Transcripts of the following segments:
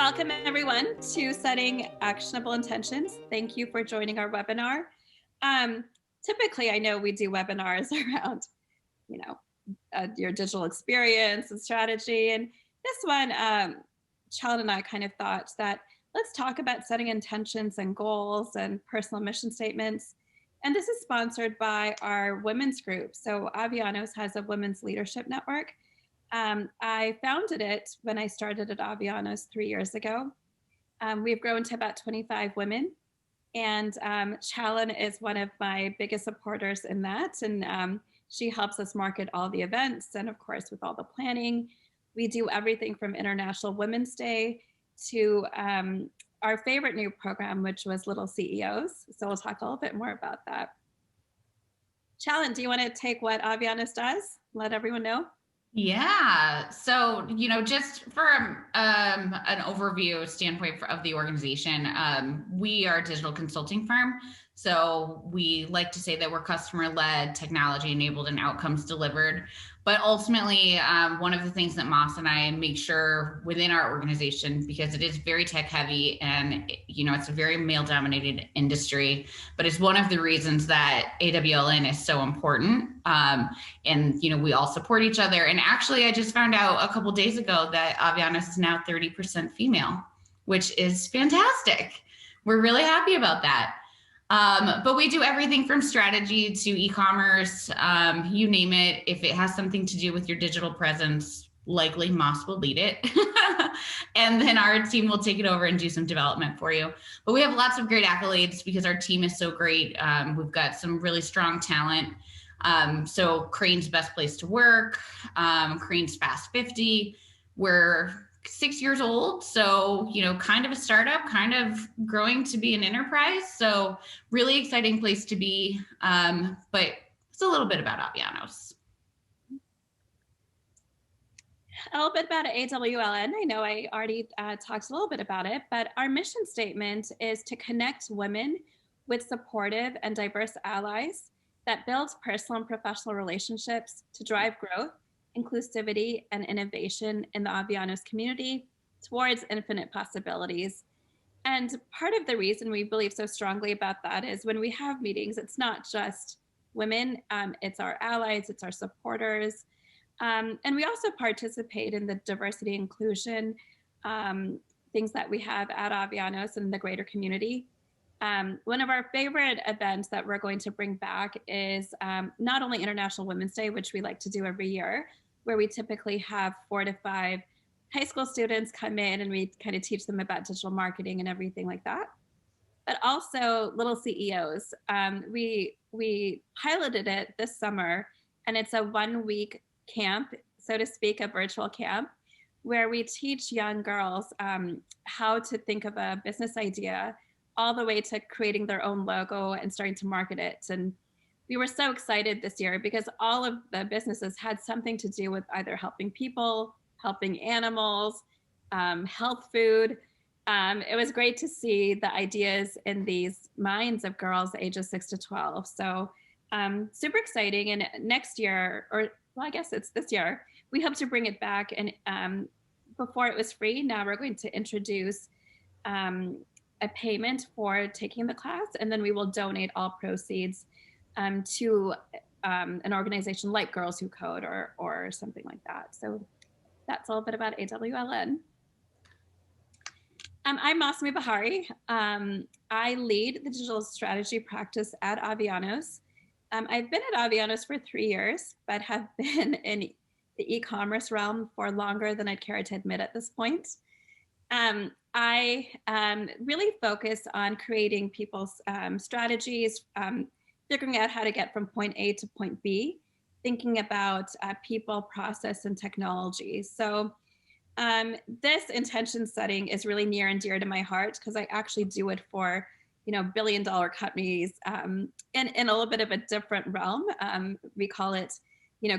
Welcome everyone to Setting Actionable Intentions. Thank you for joining our webinar. Typically, I know we do webinars around, your digital experience and strategy. And this one, Challin and I kind of thought that let's talk about setting intentions and goals and personal mission statements. And this is sponsored by our women's group. So Avionos has a women's leadership network. I founded it when I started at Avionos 3 years ago. We've grown to about 25 women, and Challin is one of my biggest supporters in that. And she helps us market all the events and, of course, with all the planning. We do everything from International Women's Day to our favorite new program, which was Little CEOs. So we'll talk a little bit more about that. Challin, do you want to take what Avionos does? Let everyone know. Yeah. So, just from an overview standpoint of the organization, we are a digital consulting firm. So we like to say that we're customer-led, technology-enabled, and outcomes delivered. But ultimately, one of the things that Moss and I make sure within our organization, because it is very tech-heavy and it's a very male-dominated industry, but it's one of the reasons that AWLN is so important. And we all support each other. And actually, I just found out a couple of days ago that Avionos is now 30% female, which is fantastic. We're really happy about that. But we do everything from strategy to e-commerce, you name it. If it has something to do with your digital presence, likely Moss will lead it. And then our team will take it over and do some development for you. But we have lots of great accolades because our team is so great. We've got some really strong talent. So Crane's Best Place to Work, Crane's Fast 50. We're 6 years old, so kind of a startup, kind of growing to be an enterprise. So really exciting place to be. But it's a little bit about Avionos. A little bit about AWLN. I know I already talked a little bit about it, but our mission statement is to connect women with supportive and diverse allies that builds personal and professional relationships to drive growth, inclusivity, and innovation in the Avionos community towards infinite possibilities. And part of the reason we believe so strongly about that is when we have meetings, it's not just women, it's our allies, it's our supporters. And we also participate in the diversity inclusion things that we have at Avionos and the greater community. One of our favorite events that we're going to bring back is not only International Women's Day, which we like to do every year, where we typically have 4 to 5 high school students come in and we kind of teach them about digital marketing and everything like that. But also Little CEOs. We piloted it this summer, and it's a 1-week camp, so to speak, a virtual camp, where we teach young girls how to think of a business idea all the way to creating their own logo and starting to market it. And we were so excited this year because all of the businesses had something to do with either helping people, helping animals, health food. It was great to see the ideas in these minds of girls ages 6 to 12. So super exciting. And next year, or well, I guess it's this year, we hope to bring it back. And before it was free, now we're going to introduce a payment for taking the class, and then we will donate all proceeds to an organization like Girls Who Code or something like that. So that's a little bit about AWLN. I'm Masumi Bihari. I lead the digital strategy practice at Avionos. I've been at Avionos for 3 years, but have been in the e-commerce realm for longer than I'd care to admit at this point. I really focus on creating people's strategies, figuring out how to get from point A to point B, thinking about people, process, and technology. So this intention setting is really near and dear to my heart because I actually do it for billion-dollar companies in a little bit of a different realm. We call it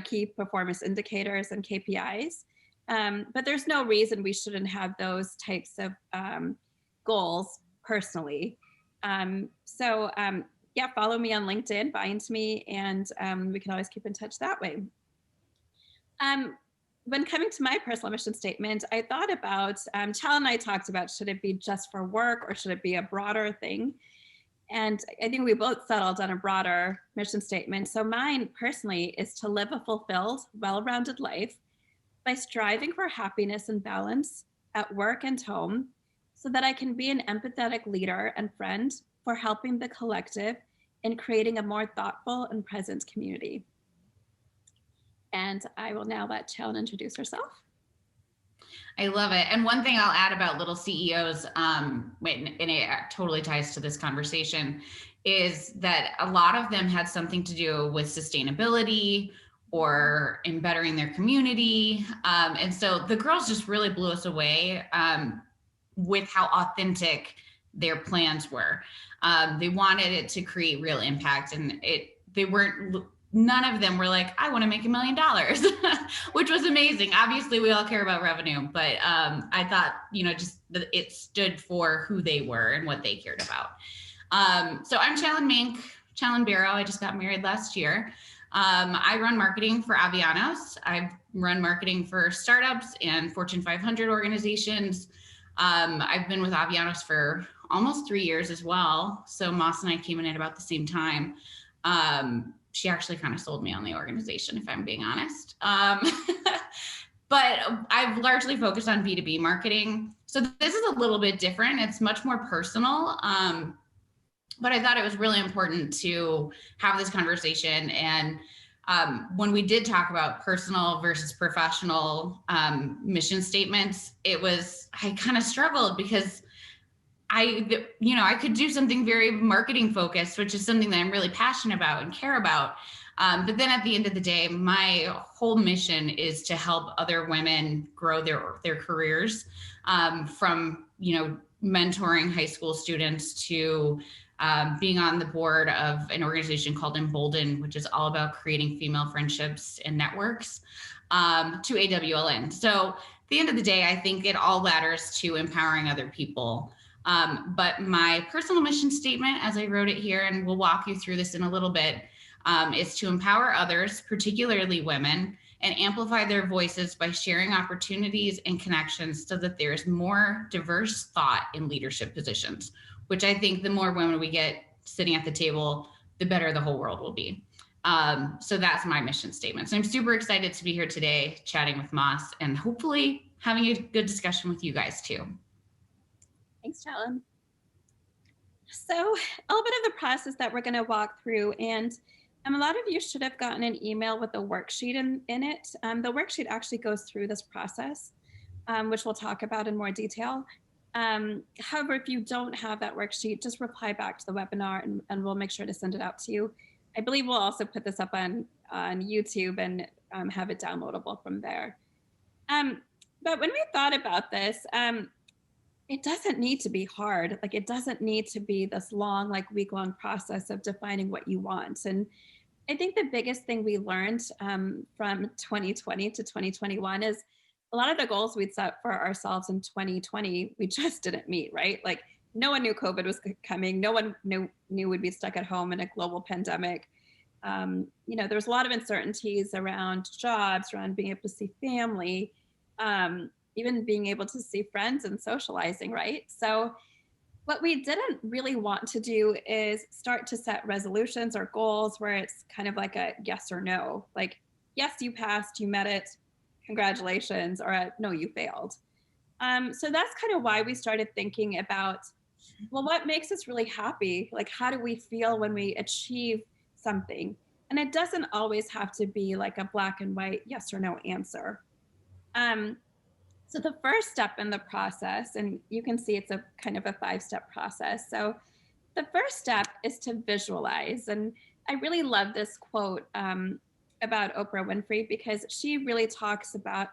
key performance indicators and KPIs. But there's no reason we shouldn't have those types of goals personally. Yeah, follow me on LinkedIn, find me, and we can always keep in touch that way. when coming to my personal mission statement, I thought about, Challin and I talked about, should it be just for work or should it be a broader thing? And I think we both settled on a broader mission statement. So mine personally is to live a fulfilled, well-rounded life by striving for happiness and balance at work and home so that I can be an empathetic leader and friend for helping the collective in creating a more thoughtful and present community. And I will now let Challin introduce herself. I love it. And one thing I'll add about little CEOs, and it totally ties to this conversation, is that a lot of them had something to do with sustainability or in bettering their community. And so the girls just really blew us away with how authentic their plans were. They wanted it to create real impact, and none of them were like, I want to make $1 million, which was amazing. Obviously, we all care about revenue, but I thought, just that it stood for who they were and what they cared about. So I'm Challin Mink, Challengero. I just got married last year. I run marketing for Avionos. I've run marketing for startups and Fortune 500 organizations. I've been with Avionos for almost 3 years as well. So Moss and I came in at about the same time. She actually kind of sold me on the organization, if I'm being honest. But I've largely focused on B2B marketing. So this is a little bit different. It's much more personal. But I thought it was really important to have this conversation. And when we did talk about personal versus professional mission statements, I kind of struggled because I could do something very marketing focused, which is something that I'm really passionate about and care about. But then at the end of the day, my whole mission is to help other women grow their careers, from, mentoring high school students to being on the board of an organization called Embolden, which is all about creating female friendships and networks, to AWLN. So at the end of the day, I think it all ladders to empowering other people. But my personal mission statement, as I wrote it here, and we'll walk you through this in a little bit, is to empower others, particularly women, and amplify their voices by sharing opportunities and connections so that there's more diverse thought in leadership positions, which I think the more women we get sitting at the table, the better the whole world will be. So that's my mission statement. So I'm super excited to be here today chatting with Moss and hopefully having a good discussion with you guys too. Thanks, Challin. So a little bit of the process that we're going to walk through, and a lot of you should have gotten an email with a worksheet in it. The worksheet actually goes through this process, which we'll talk about in more detail. However, if you don't have that worksheet, just reply back to the webinar and we'll make sure to send it out to you. I believe we'll also put this up on YouTube and have it downloadable from there. But when we thought about this, it doesn't need to be hard. Like, it doesn't need to be this long, like week-long process of defining what you want. And I think the biggest thing we learned from 2020 to 2021 is a lot of the goals we'd set for ourselves in 2020, we just didn't meet, right? Like, no one knew COVID was coming. No one knew we'd be stuck at home in a global pandemic. There was a lot of uncertainties around jobs, around being able to see family, even being able to see friends and socializing, right? So what we didn't really want to do is start to set resolutions or goals where it's kind of like a yes or no, like, yes, you passed, you met it, congratulations, or a, no, you failed. So that's kind of why we started thinking about, well, what makes us really happy? Like, how do we feel when we achieve something? And it doesn't always have to be like a black and white yes or no answer. So the first step in the process, and you can see it's a kind of a 5-step process. So the first step is to visualize. And I really love this quote about Oprah Winfrey, because she really talks about,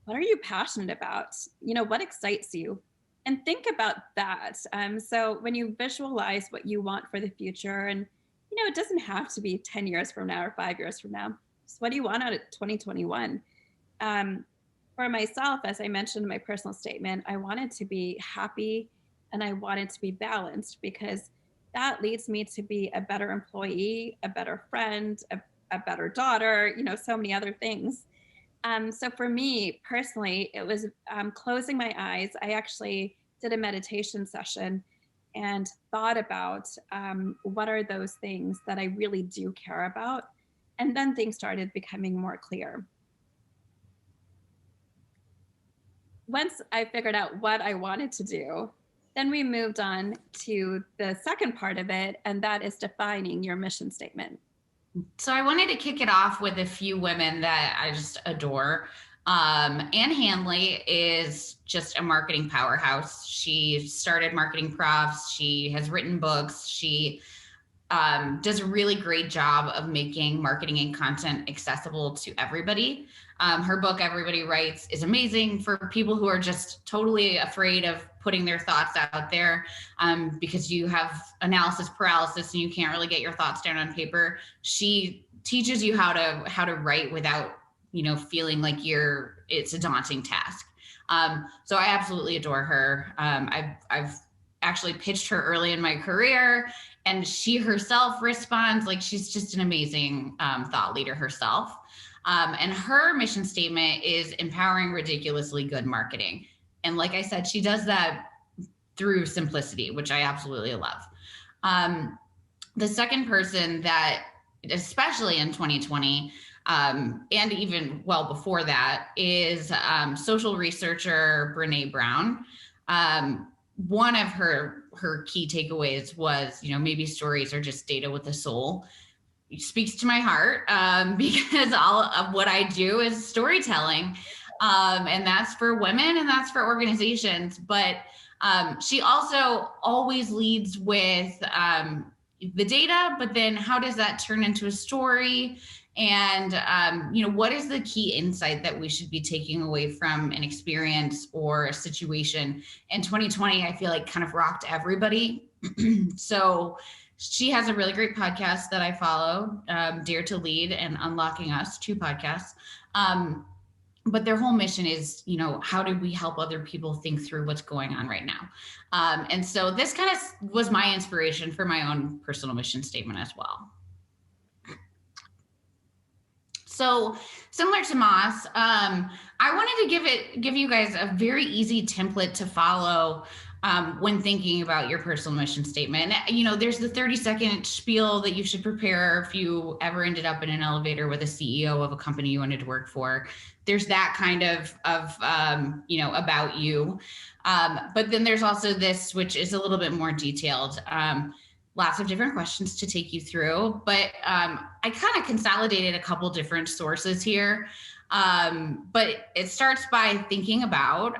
what are you passionate about? What excites you? And think about that. So when you visualize what you want for the future, and it doesn't have to be 10 years from now or 5 years from now. So what do you want out of 2021? For myself, as I mentioned in my personal statement, I wanted to be happy and I wanted to be balanced, because that leads me to be a better employee, a better friend, a better daughter, so many other things. So for me personally, it was closing my eyes. I actually did a meditation session and thought about what are those things that I really do care about. And then things started becoming more clear. Once I figured out what I wanted to do, then we moved on to the second part of it, and that is defining your mission statement. So I wanted to kick it off with a few women that I just adore. Anne Handley is just a marketing powerhouse. She started Marketing Profs. She has written books. She does a really great job of making marketing and content accessible to everybody. Her book, Everybody Writes, is amazing for people who are just totally afraid of putting their thoughts out there because you have analysis paralysis and you can't really get your thoughts down on paper. She teaches you how to write without, feeling like it's a daunting task. So I absolutely adore her. I've actually pitched her early in my career, and she herself responds like she's just an amazing thought leader herself. And her mission statement is empowering ridiculously good marketing. And like I said, she does that through simplicity, which I absolutely love. The second person that, especially in 2020, and even well before that, is social researcher Brene Brown. One of her key takeaways was, maybe stories are just data with a soul. It speaks to my heart because all of what I do is storytelling. And that's for women and that's for organizations. But she also always leads with the data, but then how does that turn into a story? And, what is the key insight that we should be taking away from an experience or a situation? In 2020, I feel like kind of rocked everybody. So she has a really great podcast that I follow, Dare to Lead and Unlocking Us, 2 podcasts. But their whole mission is, how do we help other people think through what's going on right now? And so this kind of was my inspiration for my own personal mission statement as well. So similar to Moss, I wanted to give you guys a very easy template to follow when thinking about your personal mission statement. There's the 30-second spiel that you should prepare if you ever ended up in an elevator with a CEO of a company you wanted to work for. There's that kind of about you. But then there's also this, which is a little bit more detailed. Lots of different questions to take you through, but I kind of consolidated a couple different sources here. But it starts by thinking about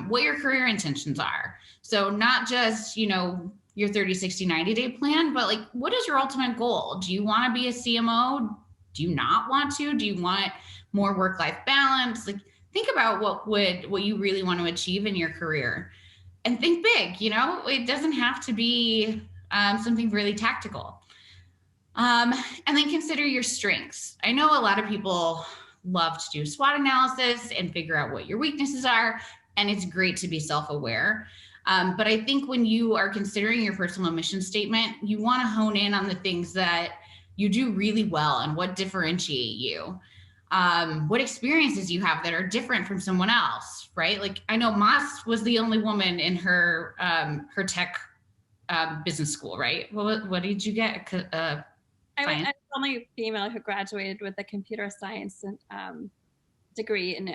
what your career intentions are. So not just, your 30, 60, 90-day plan, but like, what is your ultimate goal? Do you want to be a CMO? Do you not want to? Do you want more work-life balance? Like, think about what you really want to achieve in your career, and think big. It doesn't have to be something really tactical. And then consider your strengths. I know a lot of people love to do SWOT analysis and figure out what your weaknesses are, and it's great to be self-aware. But I think when you are considering your personal mission statement, you want to hone in on the things that you do really well and what differentiate you. What experiences you have that are different from someone else, right? Like, I know Moss was the only woman in her tech business school, right? What did you get? I was the only female who graduated with a computer science degree in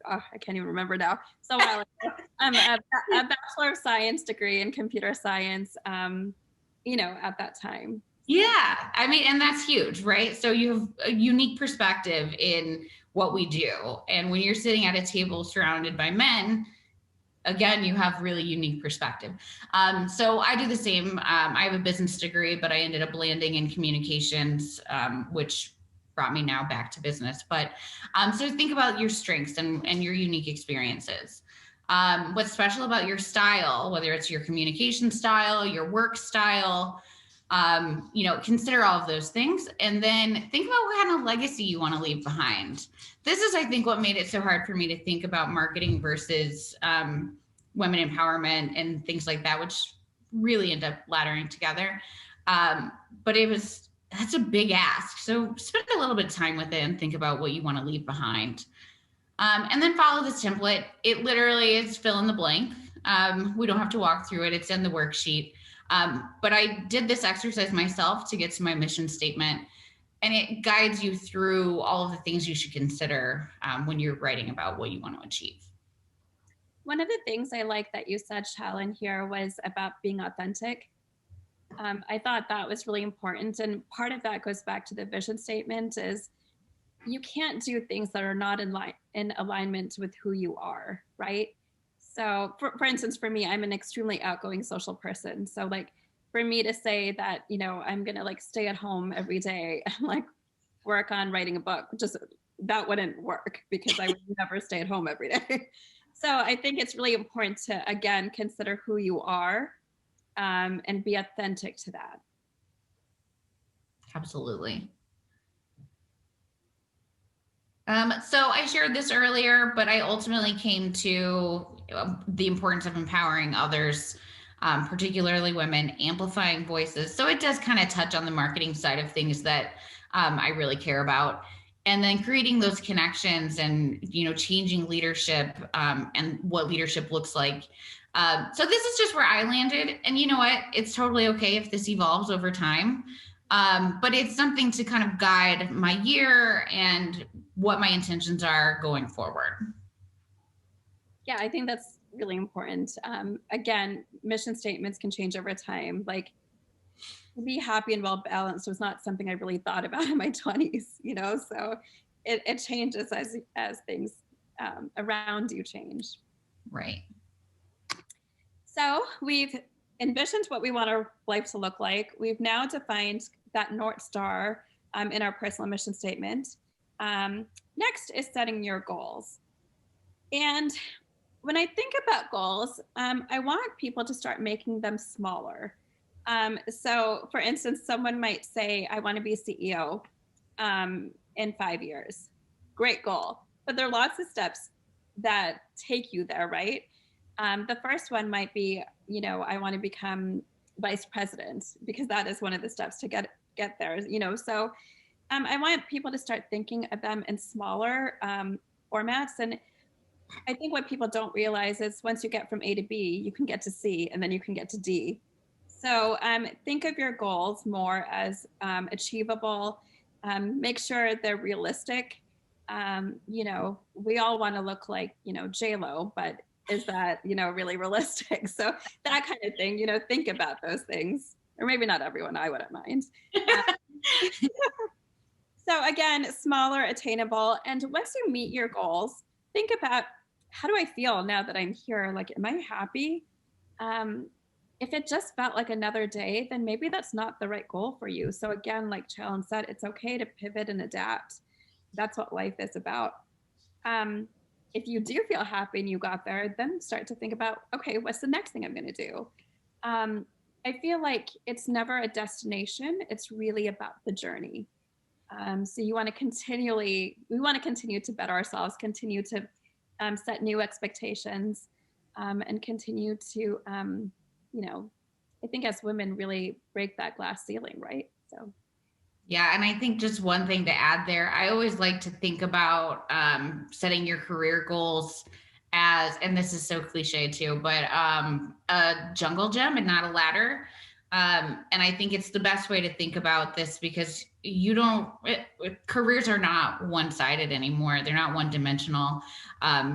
I can't even remember now. So a Bachelor of Science degree in computer science, at that time. Yeah, I mean, and that's huge, right? So you have a unique perspective in what we do. And when you're sitting at a table surrounded by men, again, you have really unique perspective. So I do the same. I have a business degree, but I ended up landing in communications, which brought me now back to business. But so think about your strengths and your unique experiences. What's special about your style, whether it's your communication style, your work style, consider all of those things. And then think about what kind of legacy you want to leave behind. This is, I think, what made it so hard for me to think about marketing versus women empowerment and things like that, which really end up laddering together. But it was that's a big ask. So spend a little bit of time with it and think about what you want to leave behind. And then follow this template. It literally is fill in the blank. We don't have to walk through it. It's in the worksheet. But I did this exercise myself to get to my mission statement, and it guides you through all of the things you should consider when you're writing about what you want to achieve. One of the things I like that you said, Challin, here was about being authentic. I thought that was really important. And part of that goes back to the vision statement is you can't do things that are not in alignment with who you are, right? So for instance, for me, I'm an extremely outgoing social person. So like for me to say that, you know, I'm going to like stay at home every day and like work on writing a book, just that wouldn't work because I would never stay at home every day. So I think it's really important to, again, consider who you are and be authentic to that. Absolutely. So I shared this earlier, but I ultimately came to the importance of empowering others, particularly women, amplifying voices. So it does kind of touch on the marketing side of things that I really care about. And then creating those connections and, you know, changing leadership and what leadership looks like. So this is just where I landed. And you know what? It's totally okay if this evolves over time. But it's something to kind of guide my year and what my intentions are going forward. Yeah, I think that's really important. Again, mission statements can change over time. Like, be happy and well balanced was not something I really thought about in my 20s, you know, so it changes as things around you change. Right. So we've envisioned what we want our life to look like. We've now defined that North Star in our personal mission statement. Next is setting your goals. And when I think about goals, I want people to start making them smaller. So, for instance, someone might say, I want to be a CEO in 5 years. Great goal. But there are lots of steps that take you there, right? The first one might be, you know, I want to become vice president because that is one of the steps to get there, you know. So I want people to start thinking of them in smaller formats. And I think what people don't realize is once you get from A to B, you can get to C and then you can get to D. So think of your goals more as achievable. Make sure they're realistic. You know, we all want to look like, you know, J-Lo, but is that, you know, really realistic? So that kind of thing, you know, think about those things. Or maybe not everyone, I wouldn't mind. So again, smaller, attainable. And once you meet your goals, think about, how do I feel now that I'm here? Like, am I happy? If it just felt like another day, then maybe that's not the right goal for you. So again, like Challin said, it's okay to pivot and adapt. That's what life is about. If you do feel happy and you got there, then start to think about, okay, what's the next thing I'm going to do? I feel like it's never a destination. It's really about the journey. So we want to continue to better ourselves, continue to set new expectations, and continue to, you know, I think as women really break that glass ceiling, right? So. Yeah, and I think just one thing to add there, I always like to think about setting your career goals as, and this is so cliche too, but a jungle gym and not a ladder. And I think it's the best way to think about this because careers are not one-sided anymore. They're not one-dimensional.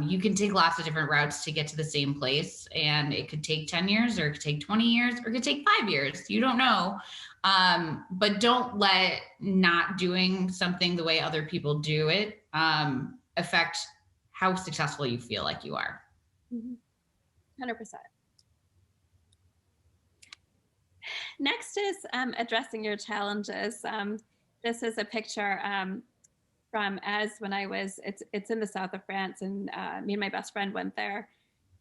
You can take lots of different routes to get to the same place, and it could take 10 years or it could take 20 years or it could take 5 years. You don't know. But don't let not doing something the way other people do it affect how successful you feel like you are. 100%. Next is addressing your challenges. This is a picture from as when I was, it's in the south of France, and me and my best friend went there.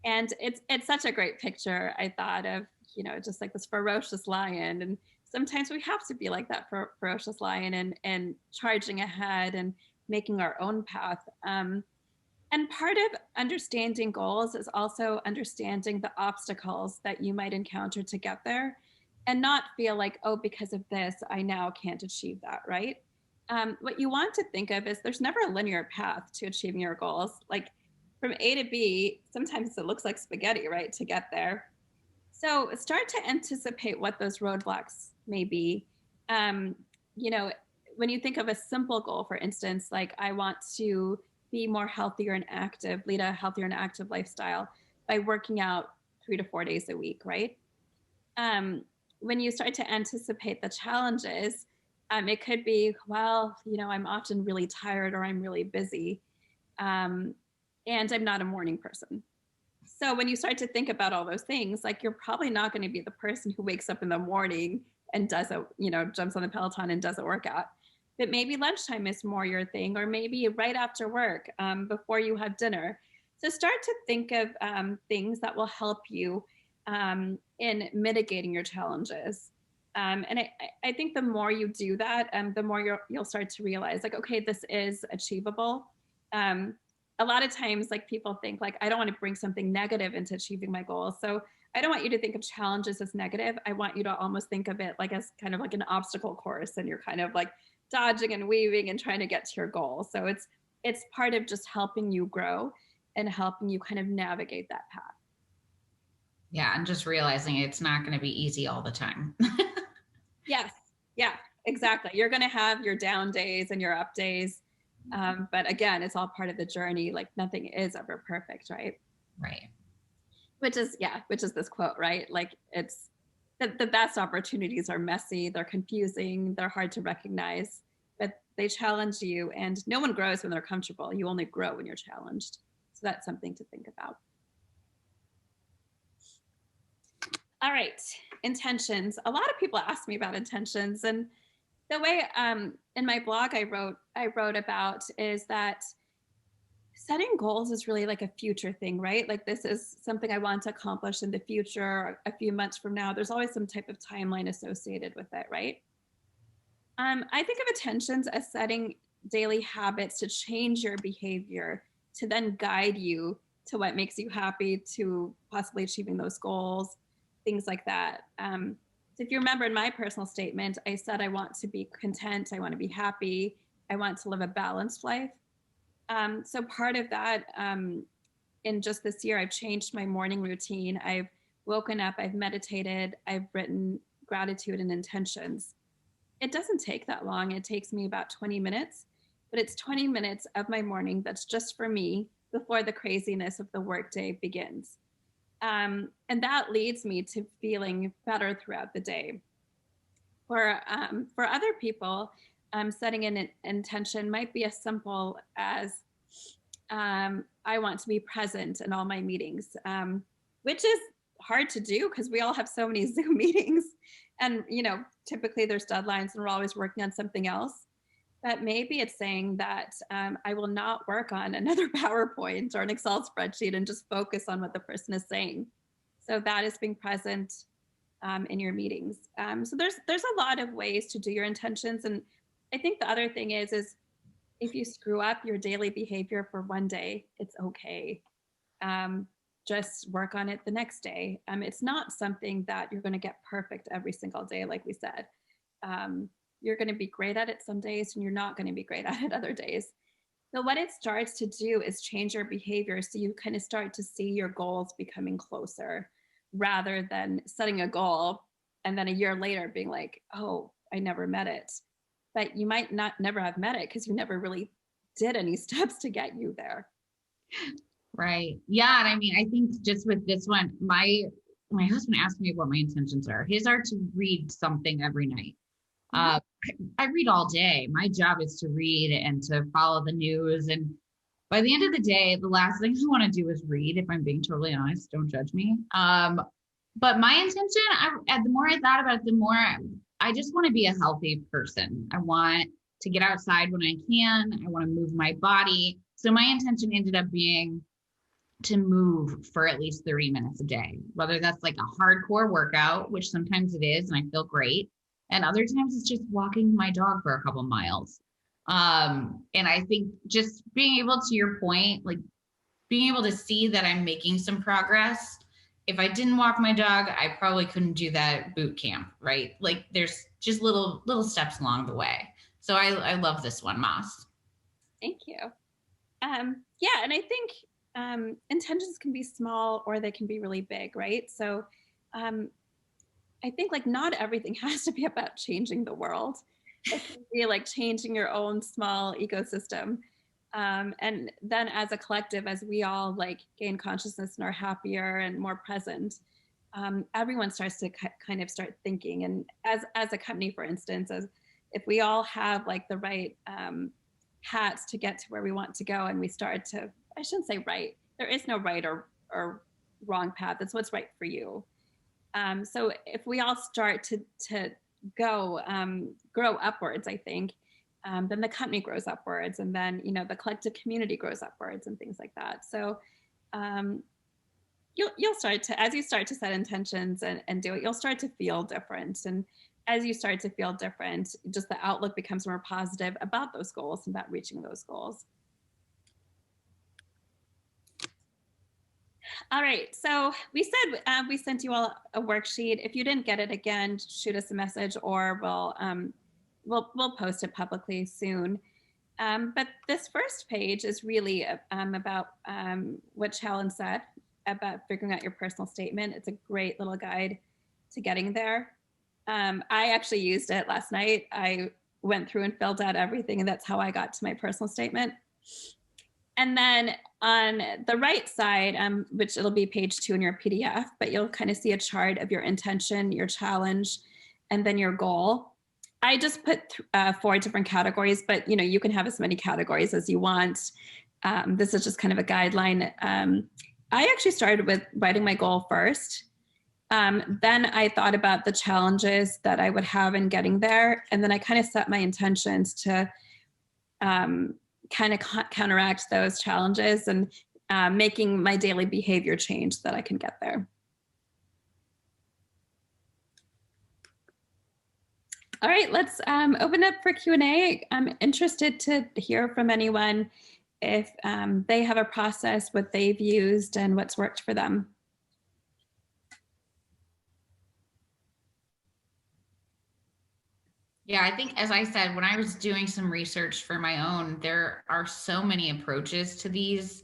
And it's such a great picture, I thought, of, you know, just like this ferocious lion. And sometimes we have to be like that ferocious lion and charging ahead and making our own path. And part of understanding goals is also understanding the obstacles that you might encounter to get there. and not feel like, oh, because of this, I now can't achieve that, right? What you want to think of is there's never a linear path to achieving your goals. Like from A to B, sometimes it looks like spaghetti, right, to get there. So start to anticipate what those roadblocks may be. Um, you know, when you think of a simple goal, for instance, like I want to be more healthier and active, lead a healthier and active lifestyle by working out 3 to 4 days a week, right? um, when you start to anticipate the challenges, it could be, well, I'm often really tired or I'm really busy, um, and I'm not a morning person. So when you start to think about all those things, like you're probably not going to be the person who wakes up in the morning and does a, jumps on the Peloton and does a workout. But maybe lunchtime is more your thing, or maybe right after work, before you have dinner. So start to think of things that will help you in mitigating your challenges. And I think the more you do that, the more you'll start to realize, like, okay, this is achievable. A lot of times, like, people think, like, I don't want to bring something negative into achieving my goals. So I don't want you to think of challenges as negative. I want you to almost think of it like as kind of like an obstacle course, and you're kind of like dodging and weaving and trying to get to your goal. So it's part of just helping you grow and helping you kind of navigate that path. Yeah, and just realizing it's not going to be easy all the time. Yes. Yeah, exactly. You're going to have your down days and your up days. But again, it's all part of the journey. Like nothing is ever perfect, right? Right. Which is this quote, right? Like it's the best opportunities are messy, they're confusing, they're hard to recognize, but they challenge you, and no one grows when they're comfortable. You only grow when you're challenged. So that's something to think about. All right, intentions. A lot of people ask me about intentions, and the way in my blog I wrote about is that setting goals is really like a future thing, right? Like this is something I want to accomplish in the future, a few months from now. There's always some type of timeline associated with it, right? I think of intentions as setting daily habits to change your behavior, to then guide you to what makes you happy, to possibly achieving those goals, things like that. So if you remember in my personal statement, I said I want to be content, I want to be happy, I want to live a balanced life. So part of that, in just this year, I've changed my morning routine. I've woken up, I've meditated, I've written gratitude and intentions. It doesn't take that long. It takes me about 20 minutes, but it's 20 minutes of my morning that's just for me before the craziness of the workday begins. And that leads me to feeling better throughout the day. For other people, setting an intention might be as simple as I want to be present in all my meetings, which is hard to do because we all have so many Zoom meetings, and typically there's deadlines and we're always working on something else. But maybe it's saying that I will not work on another PowerPoint or an Excel spreadsheet and just focus on what the person is saying. So that is being present in your meetings. So there's a lot of ways to do your intentions. And I think the other thing is if you screw up your daily behavior for one day, it's okay. Just work on it the next day. It's not something that you're going to get perfect every single day, like we said. You're going to be great at it some days and you're not going to be great at it other days. So what it starts to do is change your behavior, so you kind of start to see your goals becoming closer, rather than setting a goal and then a year later being like, oh, I never met it. But you might never have met it because you never really did any steps to get you there. Right. Yeah. And I mean, I think just with this one, my husband asked me what my intentions are. His are to read something every night. I read all day. My job is to read and to follow the news. And by the end of the day, the last thing I want to do is read, if I'm being totally honest. Don't judge me. But my intention, the more I thought about it, the more I just want to be a healthy person. I want to get outside when I can. I want to move my body. So my intention ended up being to move for at least 30 minutes a day, whether that's like a hardcore workout, which sometimes it is, and I feel great. And other times it's just walking my dog for a couple miles. And I think just being able, to your point, like being able to see that I'm making some progress if I didn't walk my dog, I probably couldn't do that boot camp, right? Like there's just little steps along the way. So I love this one, Moss. Thank you. Yeah, and I think intentions can be small or they can be really big, right? So um, I think like not everything has to be about changing the world. It can be like changing your own small ecosystem. And then as a collective, as we all like gain consciousness and are happier and more present, everyone starts to kind of start thinking. And as a company, for instance, as if we all have like the right hats to get to where we want to go, and we start to, I shouldn't say right, there is no right or wrong path. It's what's right for you. So if we all start to go grow upwards, I think, then the company grows upwards, and then the collective community grows upwards, and things like that. So you'll start to, as you start to set intentions and do it, you'll start to feel different. And as you start to feel different, just the outlook becomes more positive about those goals and about reaching those goals. All right, so we said we sent you all a worksheet. If you didn't get it, again, shoot us a message, or we'll post it publicly soon. But this first page is really about what Challin said about figuring out your personal statement. It's a great little guide to getting there. I actually used it last night. I went through and filled out everything, and that's how I got to my personal statement. And then on the right side, which it'll be page 2 in your PDF, but you'll kind of see a chart of your intention, your challenge, and then your goal. I just put 4 different categories, but you can have as many categories as you want. This is just kind of a guideline. I actually started with writing my goal first. Then I thought about the challenges that I would have in getting there. And then I kind of set my intentions to kind of counteract those challenges and making my daily behavior change so that I can get there. All right, let's open up for Q&A. I'm interested to hear from anyone if they have a process, what they've used, and what's worked for them. Yeah, I think, as I said, when I was doing some research for my own, there are so many approaches to these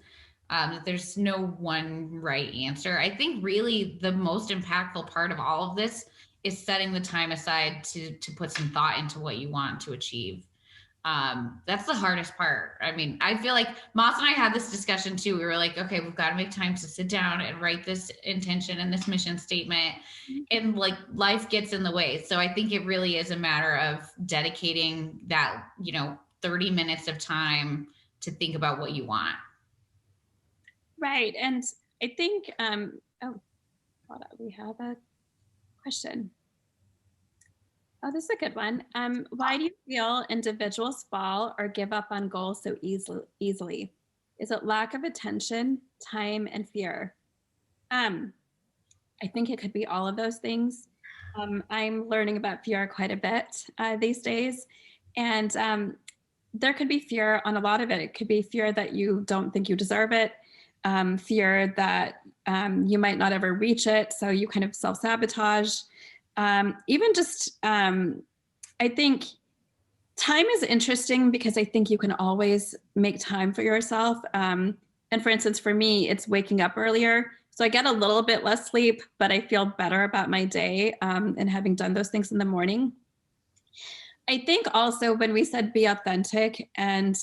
that there's no one right answer. I think really the most impactful part of all of this is setting the time aside to put some thought into what you want to achieve. That's the hardest part. I mean, I feel like Moss and I had this discussion too. We were like, okay, we've got to make time to sit down and write this intention and this mission statement, and like life gets in the way. So I think it really is a matter of dedicating that, 30 minutes of time to think about what you want. Right. And I think, hold on, we have a question. Oh, this is a good one. Why do you feel individuals fall or give up on goals so easily? Is it lack of attention, time, and fear? I think it could be all of those things. I'm learning about fear quite a bit these days. And there could be fear on a lot of it. It could be fear that you don't think you deserve it, fear that you might not ever reach it, so you kind of self-sabotage. Even just, I think time is interesting because I think you can always make time for yourself. And for instance, for me, it's waking up earlier. So I get a little bit less sleep, but I feel better about my day and having done those things in the morning. I think also when we said be authentic and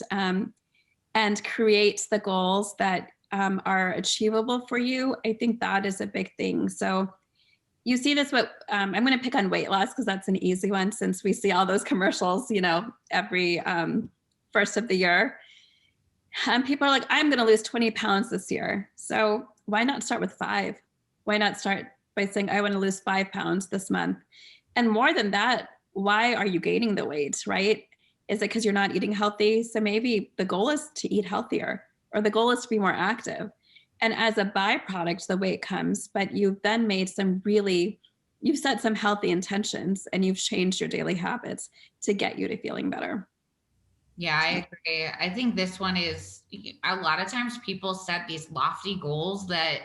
create the goals that are achievable for you, I think that is a big thing. So you see this, but I'm going to pick on weight loss because that's an easy one since we see all those commercials, every first of the year. And people are like, I'm going to lose 20 pounds this year. So why not start with 5? Why not start by saying, I want to lose 5 pounds this month? And more than that, why are you gaining the weight, right? Is it because you're not eating healthy? So maybe the goal is to eat healthier, or the goal is to be more active. And as a byproduct, the weight comes, but you've then made you've set some healthy intentions and you've changed your daily habits to get you to feeling better. Yeah, I agree. I think this one is, a lot of times people set these lofty goals that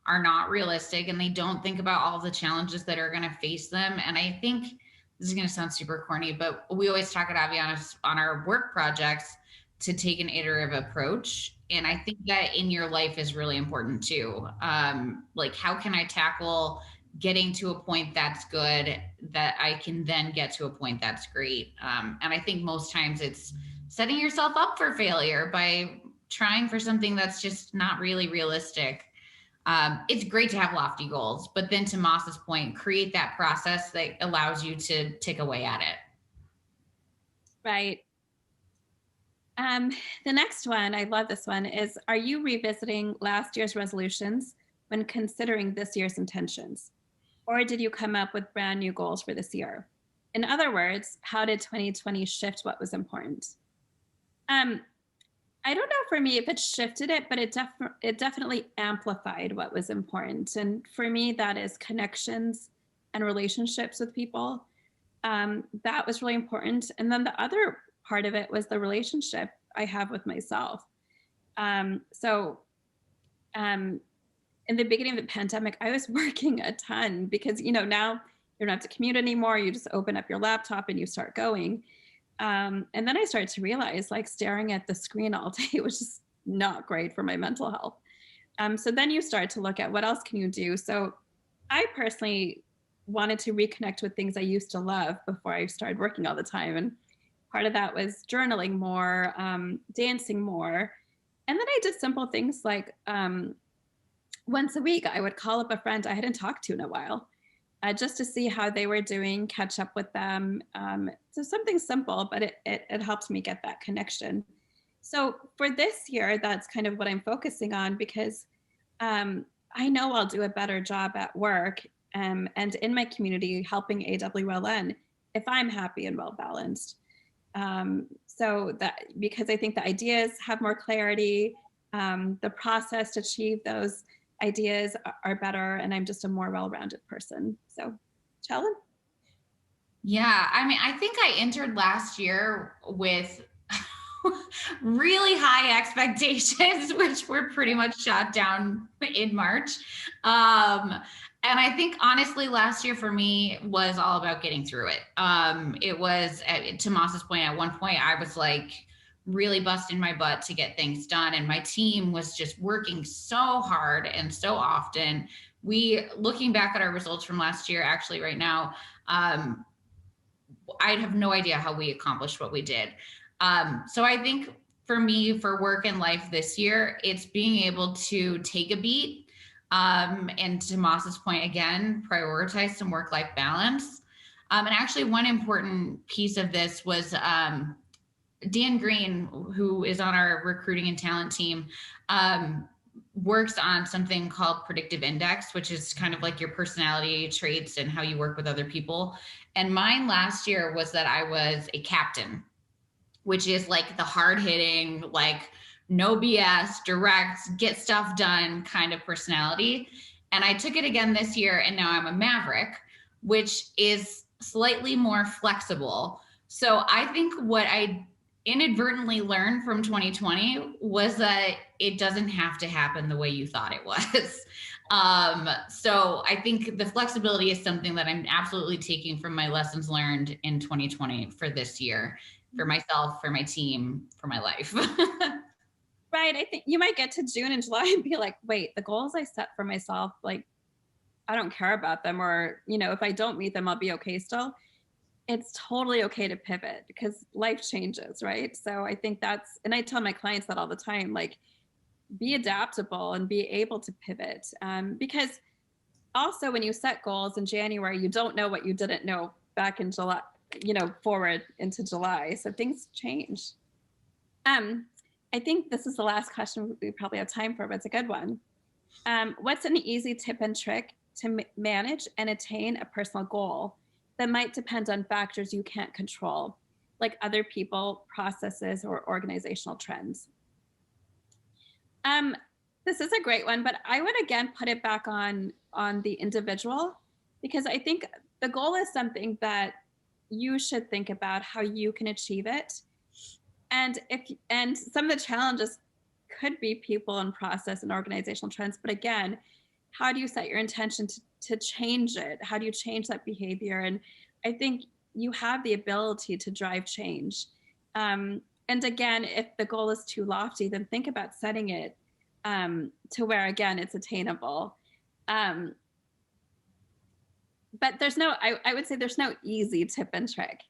are not realistic, and they don't think about all the challenges that are going to face them. And I think this is going to sound super corny, but we always talk at Avionos on our work projects to take an iterative approach. And I think that in your life is really important too. Like, how can I tackle getting to a point that's good that I can then get to a point that's great? And I think most times it's setting yourself up for failure by trying for something that's just not really realistic. It's great to have lofty goals, but then to Moss's point, create that process that allows you to tick away at it. Right. The next one, I love this one, is are you revisiting last year's resolutions when considering this year's intentions? Or did you come up with brand new goals for this year? In other words, how did 2020 shift what was important? I don't know for me if it shifted it, but it definitely amplified what was important. And for me, that is connections and relationships with people. That was really important. And then the other part of it was the relationship I have with myself. In the beginning of the pandemic, I was working a ton because, you know, now you don't have to commute anymore. You just open up your laptop and you start going. And then I started to realize, like, staring at the screen all day was just not great for my mental health. So then you start to look at what else can you do. So I personally wanted to reconnect with things I used to love before I started working all the time. And part of that was journaling more, dancing more. And then I did simple things like once a week, I would call up a friend I hadn't talked to in a while. Just to see how they were doing, catch up with them. So something simple, but it helped me get that connection. So for this year, that's kind of what I'm focusing on, because I know I'll do a better job at work and in my community helping AWLN if I'm happy and well balanced. So that, because I think the ideas have more clarity, the process to achieve those ideas are better, and I'm just a more well-rounded person. So, Challin? Yeah, I mean, I think I entered last year with really high expectations, which were pretty much shot down in March. And I think honestly, last year for me was all about getting through it. It was, to Moss's point, at one point I was like really busting my butt to get things done, and my team was just working so hard and so often. Looking back at our results from last year, actually right now, I have no idea how we accomplished what we did. So I think for me, for work and life this year, it's being able to take a beat, and to Moss's point again, prioritize some work-life balance. And actually, one important piece of this was Dan Green, who is on our recruiting and talent team, works on something called predictive index, which is kind of like your personality traits and how you work with other people. And mine last year was that I was a captain, which is like the hard hitting, like no BS, direct, get stuff done kind of personality. And I took it again this year, and now I'm a maverick, which is slightly more flexible. So I think what I inadvertently learned from 2020 was that it doesn't have to happen the way you thought it was. So I think the flexibility is something that I'm absolutely taking from my lessons learned in 2020 for this year, for myself, for my team, for my life. Right. I think you might get to June and July and be like, wait, the goals I set for myself, like, I don't care about them, or, you know, if I don't meet them, I'll be okay still. It's totally okay to pivot because life changes, right? So I think that's, and I tell my clients that all the time, like, be adaptable and be able to pivot. Because also when you set goals in January, you don't know what you didn't know back in July, you know, forward into July. So things change. I think this is the last question we probably have time for, but it's a good one. What's an easy tip and trick to manage and attain a personal goal that might depend on factors you can't control, like other people, processes, or organizational trends? This is a great one, but I would again put it back on the individual, because I think the goal is something that you should think about how you can achieve it. And some of the challenges could be people and process and organizational trends, but again, how do you set your intention to change it? How do you change that behavior? And I think you have the ability to drive change. And again, if the goal is too lofty, then think about setting it to where, again, it's attainable. But there's no, I would say there's no easy tip and trick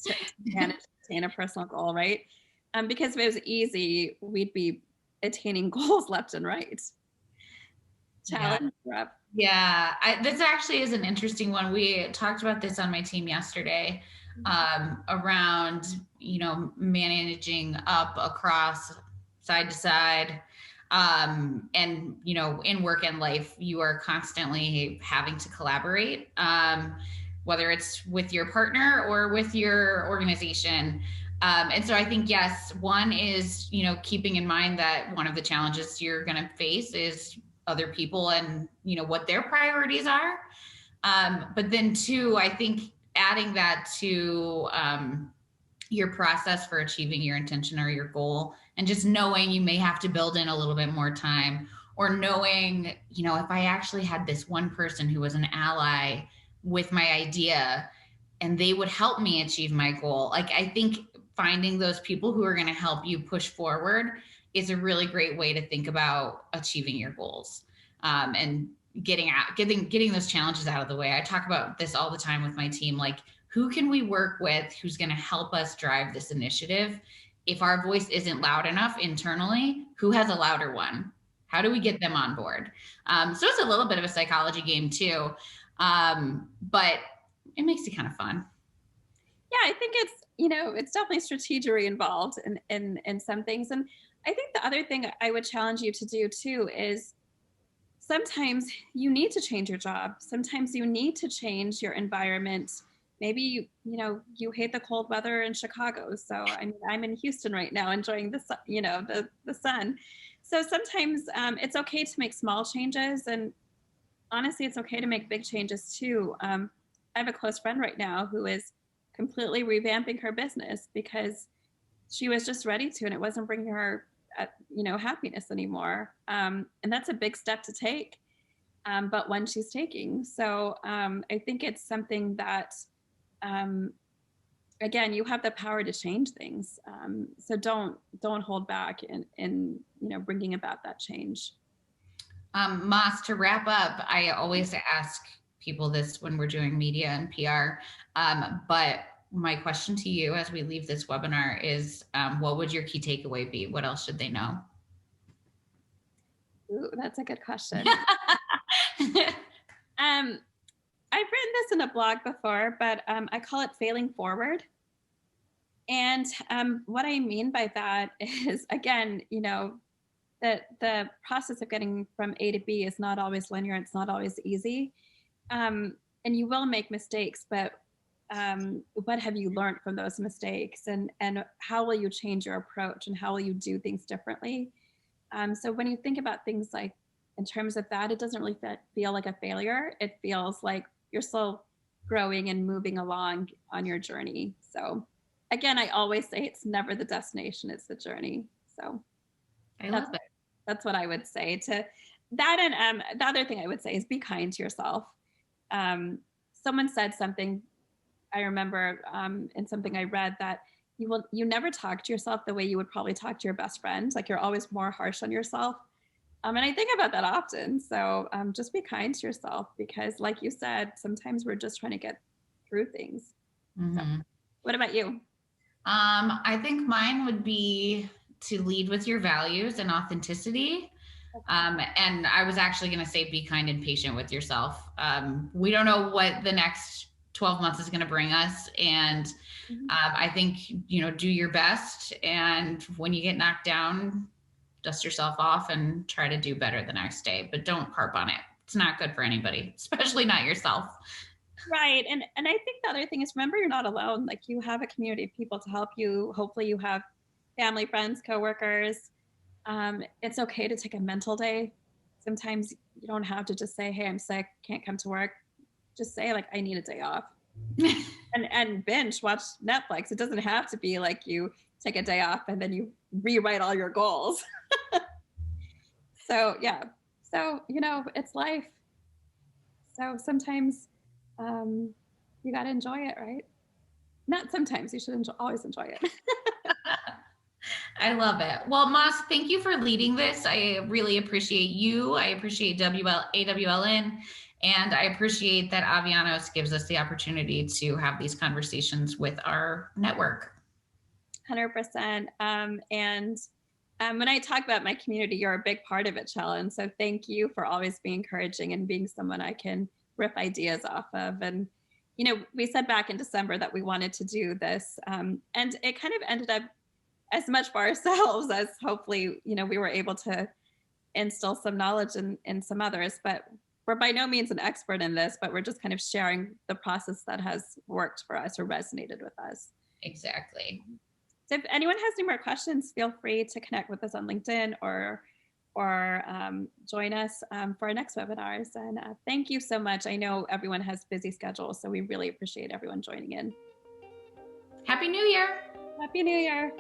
to manage to attain a personal goal, right? Because if it was easy, we'd be attaining goals left and right. Challenge. Yeah, this actually is an interesting one. We talked about this on my team yesterday, around, managing up, across, side to side. And, in work and life, you are constantly having to collaborate, whether it's with your partner or with your organization. And so I think, yes, one is, keeping in mind that one of the challenges you're going to face is other people and, what their priorities are. But then two, I think adding that to your process for achieving your intention or your goal, and just knowing you may have to build in a little bit more time, or knowing, if I actually had this one person who was an ally with my idea and they would help me achieve my goal. Like, I think finding those people who are going to help you push forward is a really great way to think about achieving your goals, and getting those challenges out of the way. I talk about this all the time with my team. Like, who can we work with who's going to help us drive this initiative? If our voice isn't loud enough internally, who has a louder one? How do we get them on board? So it's a little bit of a psychology game too, but it makes it kind of fun. Yeah, I think it's definitely strategery involved in some things. And I think the other thing I would challenge you to do too is sometimes you need to change your job. Sometimes you need to change your environment. Maybe, you hate the cold weather in Chicago. So I'm in Houston right now enjoying the sun. So sometimes it's okay to make small changes. And honestly, it's okay to make big changes too. I have a close friend right now who is completely revamping her business because she was just ready to, and it wasn't bringing her, happiness anymore. And that's a big step to take, but one she's taking. So I think it's something that, again, you have the power to change things. So don't hold back in bringing about that change. Moss, to wrap up, I always ask people this when we're doing media and PR. But my question to you as we leave this webinar is, what would your key takeaway be? What else should they know? Ooh, that's a good question. I've written this in a blog before, but I call it failing forward. And what I mean by that is, again, the process of getting from A to B is not always linear. It's not always easy. And you will make mistakes, but what have you learned from those mistakes, and how will you change your approach, and how will you do things differently? So when you think about things like in terms of that, it doesn't really feel like a failure. It feels like you're still growing and moving along on your journey. So again, I always say it's never the destination, it's the journey. So I love it. That's what I would say to that. And the other thing I would say is be kind to yourself. Someone said something, I remember in something I read, that you never talk to yourself the way you would probably talk to your best friend. Like, you're always more harsh on yourself. And I think about that often. So just be kind to yourself, because like you said, sometimes we're just trying to get through things. Mm-hmm. So, what about you? I think mine would be to lead with your values and authenticity. And I was actually going to say, be kind and patient with yourself. We don't know what the next 12 months is going to bring us. And I think, do your best. And when you get knocked down, dust yourself off and try to do better the next day, but don't harp on it. It's not good for anybody, especially not yourself. Right. And I think the other thing is, remember, you're not alone. Like, you have a community of people to help you. Hopefully you have family, friends, coworkers. It's okay to take a mental day. Sometimes you don't have to just say, hey, I'm sick, can't come to work. Just say, like, I need a day off. and binge watch Netflix. It doesn't have to be like you take a day off and then you rewrite all your goals. So yeah, So, it's life. So sometimes you got to enjoy it, right? Not sometimes, you should always enjoy it. I love it. Well, Moss, thank you for leading this. I really appreciate you. I appreciate AWLN, and I appreciate that Avionos gives us the opportunity to have these conversations with our network. 100%. And when I talk about my community, you're a big part of it, Challin. So thank you for always being encouraging and being someone I can riff ideas off of. And, we said back in December that we wanted to do this. And it kind of ended up as much for ourselves as hopefully, we were able to instill some knowledge in some others. But we're by no means an expert in this, but we're just kind of sharing the process that has worked for us or resonated with us. Exactly. So if anyone has any more questions, feel free to connect with us on LinkedIn or join us for our next webinars. And thank you so much. I know everyone has busy schedules, so we really appreciate everyone joining in. Happy New Year. Happy New Year.